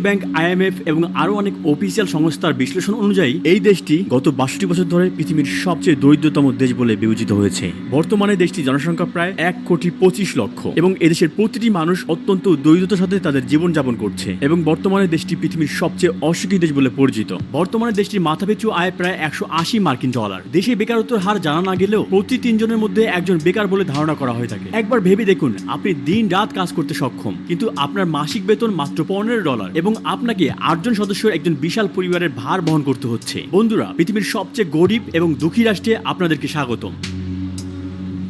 Bank, IMF এবং আরো অনেক অফিসিয়াল সংস্থার বিশ্লেষণ অনুযায়ী এই দেশটি গত ৬২ বছর ধরে পৃথিবীর সবচেয়ে দরিদ্রতম দেশ বলে বিবেচিত হয়েছে। বর্তমানে দেশটির জনসংখ্যা প্রায় ১,২৫,০০,০০০ এবং এদেশের প্রতিটি মানুষ অত্যন্ত দরিদ্রতার সাথে তাদের জীবনযাপন করছে এবং বর্তমানে দেশটি পৃথিবীর সবচেয়ে অসুখী দেশ বলে পরিচিত। বর্তমানে দেশটির মাথাপিছু আয় প্রায় $১৮০ দেশে বেকারত্বের হার জানা না গেলেও প্রতি ৩ জনের মধ্যে একজন বেকার বলে ধারণা করা হয়ে থাকে। একবার ভেবে দেখুন, আপনি দিন রাত কাজ করতে সক্ষম, কিন্তু আপনার মাসিক বেতন মাত্র $15 এবং আপনাকে ৮ জন সদস্যের একজন বিশাল পরিবারের ভার বহন করতে হচ্ছে। বন্ধুরা, পৃথিবীর সবচেয়ে গরিব এবং দুঃখী রাষ্ট্রে আপনাদেরকে স্বাগতম।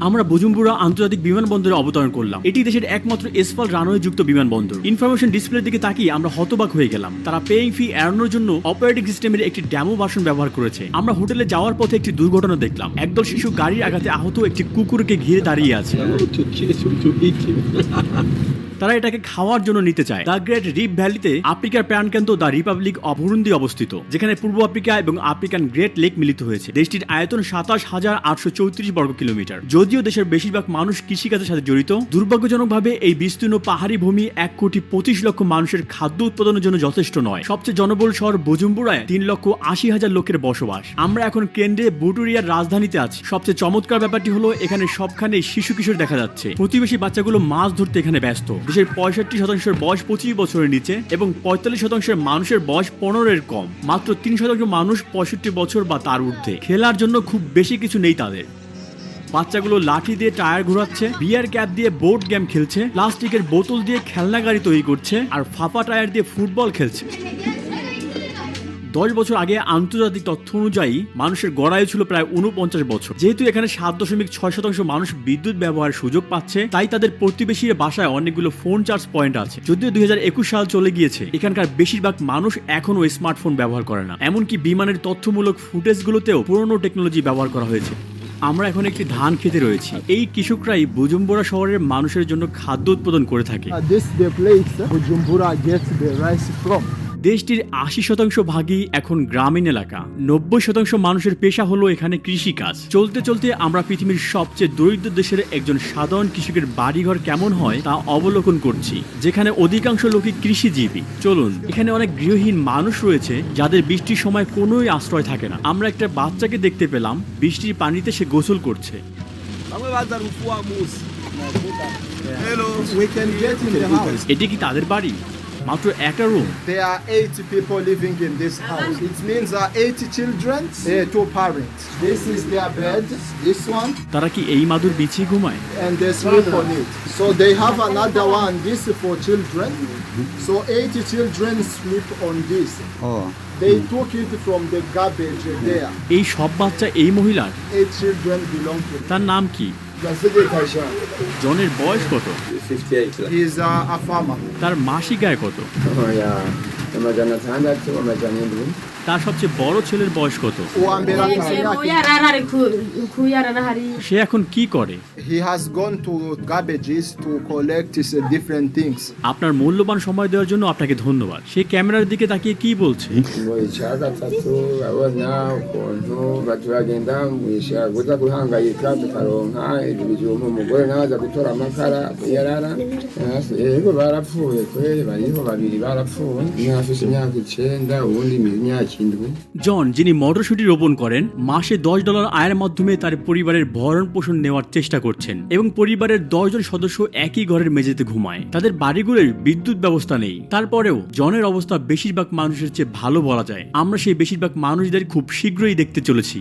আমরা বুজুম্বুরা আন্তর্জাতিক বিমানবন্দরে অবতরণ করলাম। এটি দেশের একমাত্র এসফাল্ট রানওয়ে যুক্ত বিমানবন্দর। ইনফরমেশন ডিসপ্লের দিকে তাকিয়ে আমরা হতবাক হয়ে গেলাম। তারা পেইং ফি এড়ানোর জন্য অপারেটিং সিস্টেমের একটি ডেমো ভার্সন ব্যবহার করেছে। আমরা হোটেলে যাওয়ার পথে একটি দুর্ঘটনা দেখলাম। একদল শিশু গাড়ির আঘাতে আহত একটি কুকুরকে ঘিরে দাঁড়িয়ে আছে। তারা এটাকে খাওয়ার জন্য নিতে চায়। দ্য গ্রেট রিফ ভ্যালিতে আফ্রিকার প্রাণকেন্দ্র দ্য রিপাবলিক অফ বুরুন্ডি অবস্থিত, যেখানে পূর্ব আফ্রিকা এবং আফ্রিকান গ্রেট লেক মিলিত হয়েছে। দেশটির আয়তন ২৭,৮৩৪ বর্গ কিলোমিটার। যদিও দেশের বেশিরভাগ মানুষ কৃষিকাজের সাথে জড়িত, দুর্ভাগ্যজনকভাবে এই বিস্তীর্ণ পাহাড়ি ভূমি ১,২৫,০০,০০০ মানুষের খাদ্য উৎপাদনের জন্য যথেষ্ট নয়। সবচেয়ে জনবহুল শহর বুজুম্বুরায় ৩,৮০,০০০ লোকের বসবাস। আমরা এখন কেন্দ্রে বুটুরিয়ার রাজধানীতে আছি। সবচেয়ে চমৎকার ব্যাপারটি হলো এখানে সবখানে শিশু কিশোর দেখা যাচ্ছে। প্রতিবেশী বাচ্চাগুলো মাছ ধরতে এখানে ব্যস্ত। দেশের ৬৫% বয়স ২৫ বছরের নিচে এবং ৪৫% মানুষের বয়স ১৫-এর কম। মাত্র ৩% মানুষ ৬৫ বছর বা তার ঊর্ধ্বে। খেলার জন্য খুব বেশি কিছু নেই তাদের। বাচ্চাগুলো লাঠি দিয়ে টায়ার ঘোরাচ্ছে, বিয়ার ক্যাপ দিয়ে বোর্ড গেম খেলছে, প্লাস্টিকের বোতল দিয়ে খেলনা গাড়ি তৈরি করছে আর ফাঁপা টায়ার দিয়ে ফুটবল খেলছে। ১০ বছর আগে আন্তর্জাতিক তথ্য অনুযায়ী মানুষের গড় আয়ু ছিল প্রায় ৪৯ বছর। যেহেতু এখানে ৭.৬% মানুষ বিদ্যুৎ ব্যবহারের সুযোগ পাচ্ছে, তাই তাদের প্রতিবেশীর বাসায় অনেকগুলো ফোন চার্জ পয়েন্ট আছে। যদিও ২০২১ সাল চলে গিয়েছে, এখানকার বেশিরভাগ মানুষ এখনো স্মার্টফোন ব্যবহার করে না। এমনকি বিমানের তথ্যমূলক ফুটেজগুলোতেও পুরনো টেকনোলজি ব্যবহার করা হয়েছে। আমরা এখন একটি ধান খেতে রয়েছি। এই কৃষকরাই বুজুম্বুরা শহরের মানুষের জন্য খাদ্য উৎপাদন করে থাকে। দেশটির ৮০% ভাগই এখন গ্রামীণ এলাকা। ৯০% মানুষের পেশা হলো এখানে কৃষিকাজ। চলতে চলতে আমরা পৃথিবীর সবচেয়ে দরিদ্র দেশের একজন সাধারণ কৃষকের বাড়িঘর কেমন হয় তা অবলোকন করছি, যেখানে অধিকাংশ লোকই কৃষিজীবী। চলুন, এখানে অনেক গৃহহীন মানুষ রয়েছে যাদের বৃষ্টির সময় কোনোই আশ্রয় থাকে না। আমরা একটা বাচ্চাকে দেখতে পেলাম, বৃষ্টির পানিতে সে গোসল করছে। এটি কি তাদের বাড়ি? মাত্র একটা room. There are 8 people living in this house. It means 8 children, 2 parents. This is their bed, this one. তারা কি এই মাদুর বিছিয়ে ঘুমায়? And they sleep on it. So they have another one, this is for children. So 8 children sleep on this. Oh. They took it from the garbage there. এই সব বাচ্চা এই মহিলার? 8 children belong to তার নাম কি? জনের বয়স কত? 58. He is a farmer. তার মাসিক আয় কত? তার সবচেয়ে বড় ছেলের বয়স কত? সে এখন কি করে? He has gone to garbages to collect different things. আপনার মূল্যবান সময় দেওয়ার জন্য আপনাকে ধন্যবাদ। সে ক্যামেরার দিকে তাকিয়ে কি বলছে? জন, যিনি মটরশুঁটি রোপণ করেন, মাসে $10 আয়ের মাধ্যমে তার পরিবারের ভরণ পোষণ নেওয়ার চেষ্টা করছেন এবং পরিবারের 10 জন সদস্য একই ঘরের মেঝেতে ঘুমায়। তাদের বাড়িগুলোর বিদ্যুৎ ব্যবস্থা নেই। তারপরেও জনের অবস্থা বেশিরভাগ মানুষের চেয়ে ভালো বলা যায়। আমরা সেই বেশিরভাগ মানুষদের খুব শীঘ্রই দেখতে চলেছি।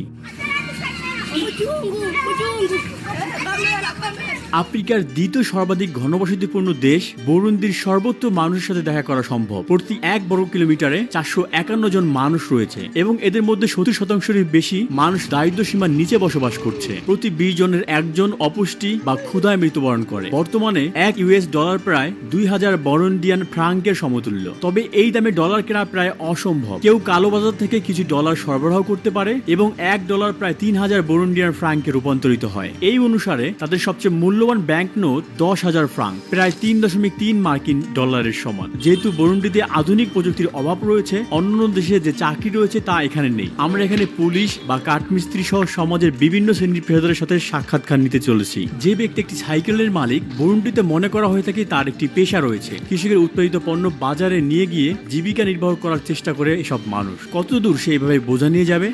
আফ্রিকার দ্বিতীয় সর্বাধিক ঘনবসতিপূর্ণ দেশ বুরুন্ডির সর্বত্র মানুষের সাথে দেখা করা সম্ভব। প্রতি 1 বর্গ কিলোমিটারে 451 জন মানুষ রয়েছে এবং এদের মধ্যে 70%-এর বেশি মানুষ দারিদ্র সীমার নিচে বসবাস করছে। প্রতি 20 জনের একজন অপুষ্টি বা ক্ষুধায় মৃত্যুবরণ করে। বর্তমানে $1 প্রায় 2000 বরুন্ডিয়ান ফ্রাঙ্কের সমতুল্য। তবে এই দামে ডলার কেনা প্রায় অসম্ভব। কেউ কালোবাজার থেকে কিছু ডলার সরবরাহ করতে পারে এবং $1 প্রায় 3000 বরুন্ডিয়ান ফ্রাঙ্কে রূপান্তরিত হয়। এই অনুসারে তাদের সবচেয়ে মূল্য মূল্যবান ব্যাংক নোট 10,000 ফ্রাঙ্ক, প্রায় 3.3 মার্কিন ডলারের সমান। যেহেতু বুরুন্ডিতে আধুনিক প্রযুক্তির অভাব রয়েছে, অন্য দেশে যে চাকরি রয়েছে তা এখানে নেই। আমরা এখানে পুলিশ বা কাঠমিস্ত্রি সহ সমাজের বিভিন্ন শ্রেণীর পেশাদারের সাথে সাক্ষাৎকার নিতে চলেছি। যে ব্যক্তি একটি সাইকেলের মালিক, বুরুন্ডিতে মনে করা হয়ে থাকে তার একটি পেশা রয়েছে। কৃষকের উৎপাদিত পণ্য বাজারে নিয়ে গিয়ে জীবিকা নির্বাহ করার চেষ্টা করে এসব মানুষ। কতদূর সে এইভাবে বোঝা নিয়ে যাবে?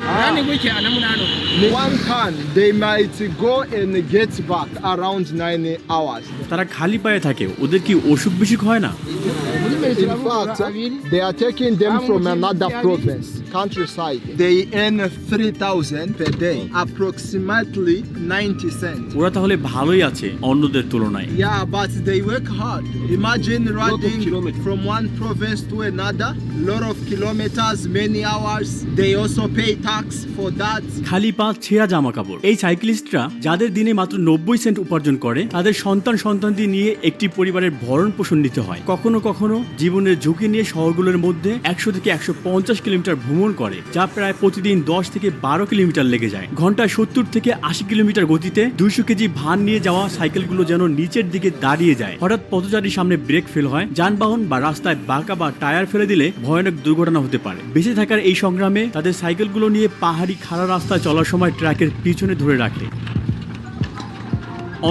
One ton, they might go and get back around 9 hours. তারা খালি পায়ে থাকে, ওদের কি অসুখ বিসুখ হয় না? In fact, they are taking them from another province, countryside. They earn 3,000 per day, approximately 90 cents. ওরা তাহলে ভালোই আছে অন্যদের তুলনায়। Yeah, but they work hard. Imagine riding from one province to another, lot of kilometers, many hours. They also pay tax for that. খালি পা, ছেঁড়া জামা কাপড়। এই সাইক্লিস্টরা যাদের দিনে মাত্র 90 সেন্ট উপার্জন করে, তাদের সন্তানদের নিয়ে একটি পরিবারের ভরণ পোষণ নিতে হয়। কখনো কখনো জীবনের ঝুঁকি নিয়ে শহরগুলোর মধ্যে 100 থেকে 150 কিলোমিটার ভ্রমণ করে, যা প্রায় প্রতিদিন 10 থেকে 12 কিলোমিটার লেগে যায়। ঘন্টায় 70 থেকে 80 কিলোমিটার গতিতে 200 কেজি ভার নিয়ে যাওয়া সাইকেলগুলো যেন নিচের দিকে দাঁড়িয়ে যায়। হঠাৎ পথচারীর সামনে ব্রেক ফেল হয়, যানবাহন বা রাস্তায় বাঁকা বা টায়ার ফেলে দিলে ভয়ানক দুর্ঘটনা হতে পারে। বেঁচে থাকার এই সংগ্রামে তাদের সাইকেলগুলো নিয়ে পাহাড়ি খাড়া রাস্তায় চলার সময় ট্র্যাকের পিছনে ধরে রাখে।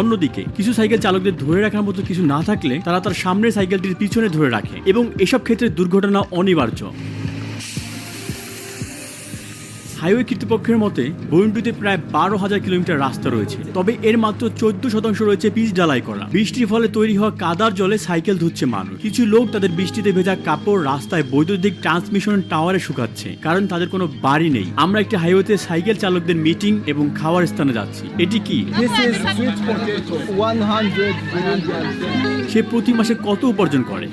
অন্যদিকে কিছু সাইকেল চালকদের ধরে রাখার মতো কিছু না থাকলে তারা তার সামনের সাইকেলটির পিছনে ধরে রাখে, এবং এসব ক্ষেত্রে দুর্ঘটনা অনিবার্য। হাইওয়ে কর্তৃপক্ষের মতে বুরুন্ডিতে প্রায় 12,000 কিলোমিটার রাস্তা রয়েছে, তবে এর মাত্র 14% রয়েছে পিচ ঢালাই করা। বৃষ্টির ফলে তৈরি হওয়া কাদার জলে সাইকেল ধুচ্ছে মানুষ। কিছু লোক তাদের বৃষ্টিতে ভেজা কাপড় রাস্তায় বৈদ্যুতিক ট্রান্সমিশন টাওয়ারে শুকাচ্ছে, কারণ তাদের কোনো বাড়ি নেই। আমরা একটি হাইওয়েতে সাইকেল চালকদের মিটিং এবং খাওয়ার স্থানে যাচ্ছি। এটি কি? This is sweet potato, 100 Burundian francs. সে প্রতি মাসে কত উপার্জন করে?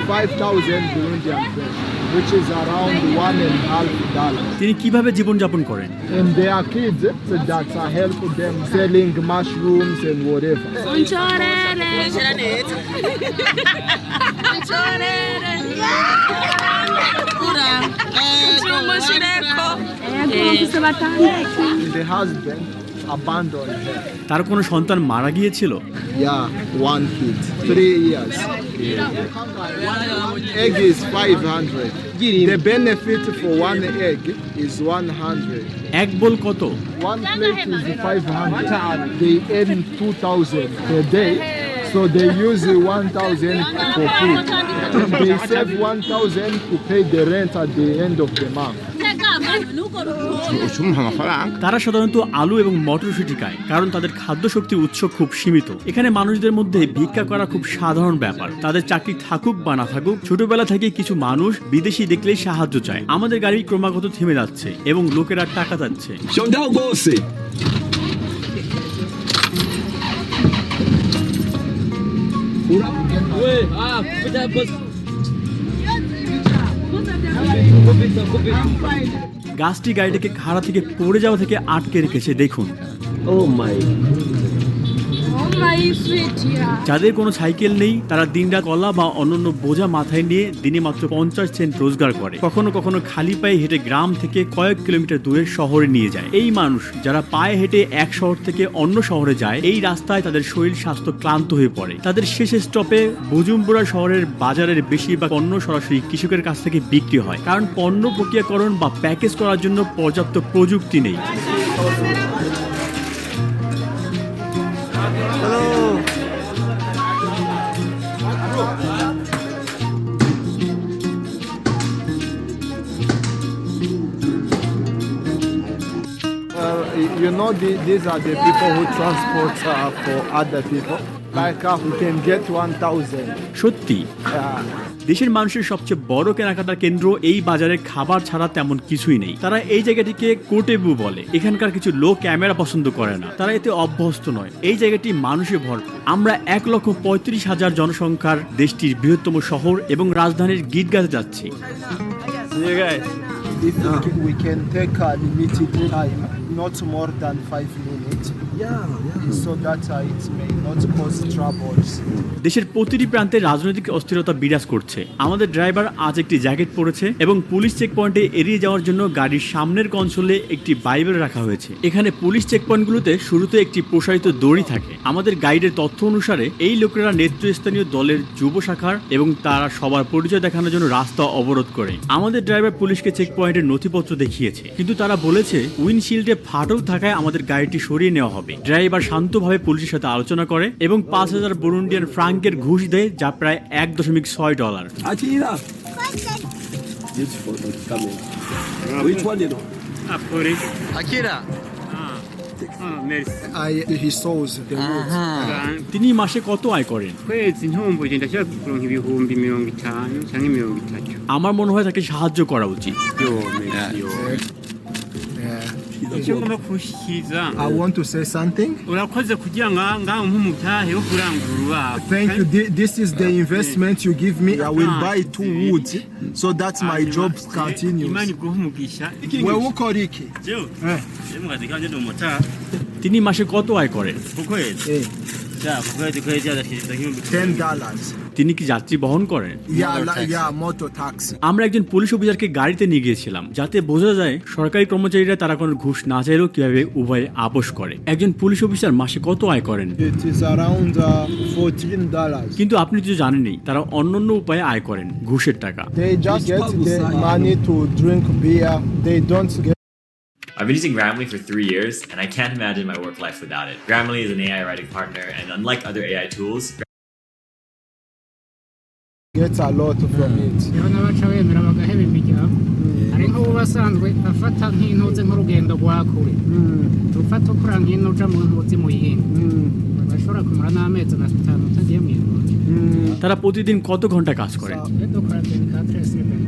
5,000 Burundian francs, which is around $1.5. তিনি কিভাবে জীবনযাপন করেন? And their kids that are helping them selling mushrooms and whatever. The husband abandoned her. তার কোনো সন্তান মারা গিয়েছিল? Yeah, one kid, 3 years. Egg is 500. The benefit for one egg is 100. এক বোল কত? One plate is 500. They earn 2,000 per day, so they use 1,000 for food. They save 1,000 to pay the rent at the end of the month. তারা সাধারণত আলু এবং মটরশুঁটি খায়, কারণ তাদের খাদ্য শক্তির উৎস খুব সীমিত। এখানে মানুষদের মধ্যে ভিক্ষা করা খুব সাধারণ ব্যাপার। তাদের চাকরি থাকুক বা না থাকুক, ছোটবেলা থেকে কিছু মানুষ বিদেশি দেখলেই সাহায্য চায়। আমাদের গাড়ি ক্রমাগত থেমে যাচ্ছে এবং লোকেরা টাকা চাচ্ছে। গাছটি গাড়িটাকে খাড়া থেকে পড়ে যাওয়া থেকে আটকে রেখেছে, দেখুন। যাদের কোনো সাইকেল নেই তারা দিনরাত কলা বা অন্যান্য বোঝা মাথায় নিয়ে দিনে মাত্র 50 সেন্ট রোজগার করে। কখনো কখনো খালি পায়ে হেঁটে গ্রাম থেকে কয়েক কিলোমিটার দূরে শহরে নিয়ে যায়। এই মানুষ যারা পায়ে হেঁটে এক শহর থেকে অন্য শহরে যায়, এই রাস্তায় তাদের শরীর স্বাস্থ্য ক্লান্ত হয়ে পড়ে। তাদের শেষ স্টপে বুজুম্বুরা শহরের বাজারের বেশিরভাগ পণ্য সরাসরি কৃষকের কাছ থেকে বিক্রি হয়, কারণ পণ্য প্রক্রিয়াকরণ বা প্যাকেজ করার জন্য পর্যাপ্ত প্রযুক্তি নেই। You know, these are the people who transport for other people. Like we can get 1,000. সত্যি দেশের মানুষের সবচেয়ে বড় কেনাকাটার কেন্দ্র এই বাজারে খাবার ছাড়া তেমন কিছুই নেই। তারা এই জায়গাটিকে কোটেবু বলে। এখানকার কিছু লোক ক্যামেরা পছন্দ করে না, তারা এতে অভ্যস্ত নয়। এই জায়গাটি মানুষে ভরপুর। আমরা 1,35,000 জনসংখ্যার দেশটির বৃহত্তম শহর এবং রাজধানীর গিটগাতে যাচ্ছি। If we can take a limited time, not more than 5 minutes. so that it may not cause troubles. দেশের প্রতিটি প্রান্তে রাজনৈতিক অস্থিরতা বিরাজ করছে। আমাদের ড্রাইভার আজ একটি জ্যাকেট পরেছে এবং পুলিশ চেকপয়েন্টে এড়িয়ে যাওয়ার জন্য গাড়ির সামনের কনসোলে একটি বাইবেল রাখা হয়েছে। এখানে পুলিশ চেকপয়েন্টগুলোতে শুরুতে একটি প্রসারিত দড়ি থাকে। আমাদের গাইডের তথ্য অনুসারে এই লোকেরা নেতৃস্থানীয় দলের যুব শাখার এবং তারা সবার পরিচয় দেখানোর জন্য রাস্তা অবরোধ করে। আমাদের ড্রাইভার পুলিশকে চেকপয়েন্টের নথিপত্র দেখিয়েছে, কিন্তু তারা বলেছে উইন্ডশিল্ডে ফাটল থাকায় আমাদের গাড়িটি সরিয়ে নেওয়া হবে। ড্রাইভার শান্তভাবে পুলিশের সাথে আলোচনা করে এবং 5,000 বুরুন্ডিয়ান ফ্রাঙ্কের ঘুষ দেয়, যা প্রায় $1.6। Akira. Beautiful camera. Which one you know? Akira. He saws the roads. তিনি মাসে কত আয় karen? kwezi ntomboje ndashaka kuronka ibihumbi 50 canke 30. আমার মনে হয় তাকে সাহায্য করা উচিত। icyo ngomba kushikiriza I want to say something. urakoze kugira ngaho nk'umutahe wo kurangurura. Thank you. This is the investment you give me. I will buy 2 woods so that my job continues. imani guha umugisha. Wewe uko riki? তিনি মাসে কত আয় karen? Eh, $10. তিনি কি যাত্রী বহন করেন? Yeah, motor taxi. আমরা একজন পুলিশ অফিসারকে গাড়িতে নিয়ে গিয়েছিলাম, যাতে বোঝা যায় সরকারি কর্মচারীরা তারা কোনো ঘুষ না চাইলেও কিভাবে উভয়ে আপোষ করে। একজন পুলিশ অফিসার মাসে কত আয় করেন? It is around $14. কিন্তু আপনি তো জানেনই, তারা অন্যান্য উপায়ে আয় করেন, ঘুষের টাকা। They just get the money to drink beer. They don't get I've been using Grammarly for 3 years, and I can't imagine my work life without it. Grammarly is an AI writing partner, and unlike other AI tools, a lot from it. rero n'abaca bemera bagaheba imiryango hari nk'ubu basanzwe afata nk'intuze nk'urugendo rwa kure tufata ukura nk'ino uja mu ntuzi mu yindi bashobora kumara n'amezi atanu utagiye mu yindi তারা প্রতিদিন কত ঘন্টা কাজ করেন? dukora 24/7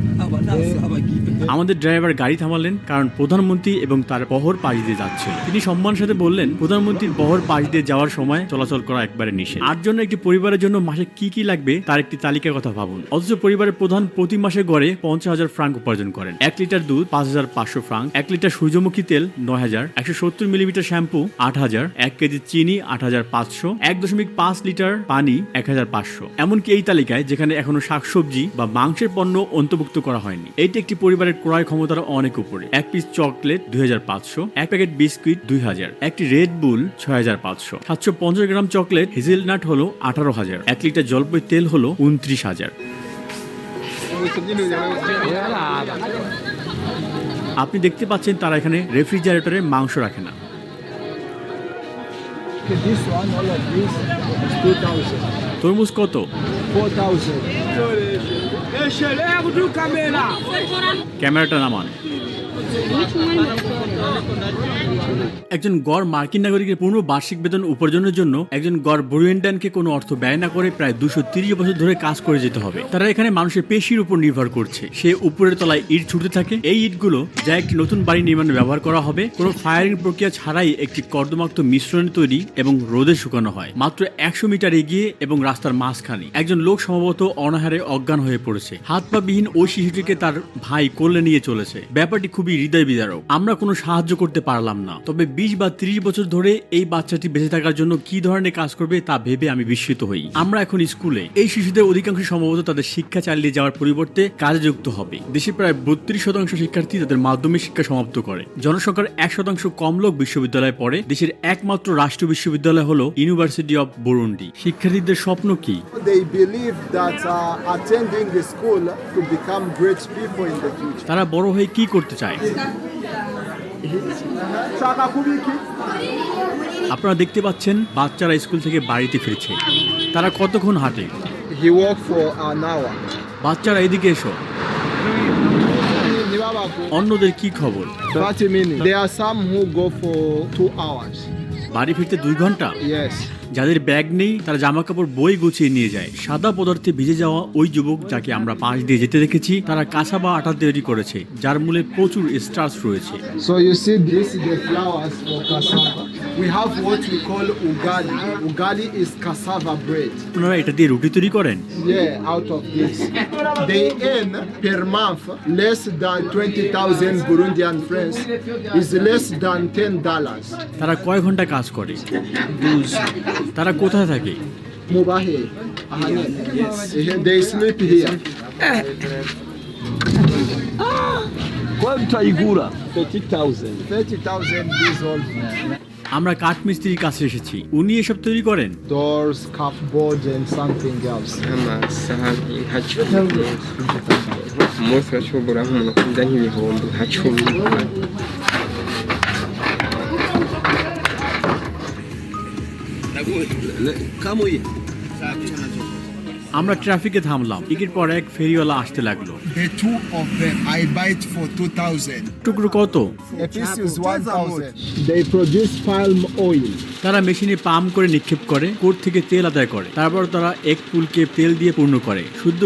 আমাদের driver গাড়ি থামালেন কারণ প্রধানমন্ত্রী এবং তার বহর পাশ দিয়ে যাচ্ছিল। তিনি সম্মানের সাথে বললেন, প্রধানমন্ত্রীর বহর পাশ দিয়ে যাওয়ার সময় চলাচল করা একবারে নিষেধ। 8 জনের একটি পরিবারের জন্য মাসে কি কি লাগবে তার একটি তালিকার কথা ভাবুন। অথচ পরিবারের প্রধান প্রতি মাসে গড়ে 50,000 ফ্রাঙ্ক উপার্জন করেন। 1 লিটার দুধ 5,500 ফ্রাঙ্ক, 1 লিটার সূর্যমুখী তেল 9,000, 170 মিলিমিটার শ্যাম্পু 8,000, 1 কেজি চিনি 8,500, 1.5 লিটার পানি 1,500। এমনকি এই তালিকায় যেখানে এখনো শাকসবজি বা মাংসের পণ্য অন্তর্ভুক্ত করা হয়নি। এটি একটি পরিবারের ক্রয় ক্ষমতার অনেক উপরে। 1 পিস চকলেট 2,500, 1 প্যাকেট বিস্কুট 2,000, একটি রেড বুল 6,500, 750 গ্রাম চকলেট হেজেলনাট হলো 18,000, 1 লিটার জলপাই তেল হলো 29,000। আপনি দেখতে পাচ্ছেন তারা এখানে রেফ্রিজারেটরে মাংস রাখে না। This one, all of this is 2,000. তরমুজ কত? 4,000. ক্যামেরাটা নামান। একজন গড় মার্কিন নাগরিকের পূর্ণ বার্ষিক বেতন উপার্জনের জন্য একজন গড় বুরুন্ডিয়ানকে কোনো অর্থ ব্যয় না করে প্রায় 230 বছর ধরে কাজ করে যেতে হবে। তারা এখানে মানুষের পেশির উপর নির্ভর করছে। সে উপরের তলায় ইট ছুটতে থাকে। এই ইটগুলো যা একটি নতুন বাড়ি নির্মাণে ব্যবহার করা হবে, কোনো ফায়ারিং প্রক্রিয়া ছাড়াই একটি কর্দমাক্ত মিশ্রণে তৈরি এবং রোদে শুকানো হয়। মাত্র 100 মিটার এগিয়ে এবং রাস্তার মাঝখানে একজন লোক সম্ভবত অনাহারে অজ্ঞান হয়ে পড়েছে। হাত পা বিহীন ওই শিশুটিকে তার ভাই কোলে নিয়ে চলেছে। ব্যাপারটি খুবই হৃদয় বিদারক। আমরা কোনো সাহায্য করতে পারলাম না, তবে 20 বা 30 বছর ধরে এই বাচ্চাটি বেঁচে থাকার জন্য কি ধরনের কাজ করবে তা ভেবে আমি বিস্মিত হই। আমরা এখন স্কুলে। এই শিশুদের অধিকাংশ সম্ভবত তাদের শিক্ষা চালিয়ে যাওয়ার পরিবর্তে কাজে যুক্ত হবে। দেশে প্রায় 32% শিক্ষার্থী তাদের মাধ্যমিক শিক্ষা সমাপ্ত করে। জনসংখ্যার 1% কম লোক বিশ্ববিদ্যালয়ে পড়ে। দেশের একমাত্র রাষ্ট্রীয় বিশ্ববিদ্যালয় হলো ইউনিভার্সিটি অফ বুরুন্ডি। শিক্ষার্থীদের স্বপ্ন কি? They believe that attending the school to become great people in the future. তারা বড় হয়ে কি করতে চায়? আপনারা দেখতে পাচ্ছেন বাচ্চারা স্কুল থেকে বাড়িতে ফিরছে। তারা কতক্ষণ হাঁটে? He walked for an hour. বাচ্চারা এদিকে এসো। অন্যদের কি খবর? 30 minutes. There are some who go for 2 hours. বাড়ি ফিরতে 2 ঘন্টা? Yes. যাদের ব্যাগ নেই তারা জামা কাপড় বই গুছিয়ে নিয়ে যায়। সাদা পদার্থে ভিজে যাওয়া ওই যুবক যাকে আমরা পাশ দিয়ে যেতে দেখেছি, তারা কাঁচা বা আটা তৈরি করেছে যার মূলে প্রচুর স্টার্চ রয়েছে। So you see this, the flowers for cassava. We have what we call ugali. Ugali is cassava bread. আপনারা এটা দিয়ে রুটি তৈরি করেন? Yeah, out of this. They earn per month less than 20,000 Burundian francs. Is less than $10. তারা কয় ঘন্টা কাজ করে? তারা কোথায় থাকে? Mubahe. Yes. They sleep here. Quanto aigura? 30,000. 30,000 this all. আমরা কাঠমিস্ত্রির কাছে এসেছি, উনি এসব তৈরি করেন? Doors, cupboard and something else. amasahani nka cumi umunsi bashobora nk'umuntu kurya nk'ibihumbi nka 10. Kamo hii. আমরা ট্রাফিকে থামলাম, টিকিট পরে এক ফেরিওয়ালা আসতে লাগলো। The two of them, I buy it for 2,000. টুকরো কত? A piece is 1,000. They produce palm oil. তারা মেশিনে পাম্প করে নিক্ষেপ করে, কোট থেকে তেল আদায় করে, তারপর তারা এক পুলকে তেল দিয়ে পূর্ণ করে, শুদ্ধ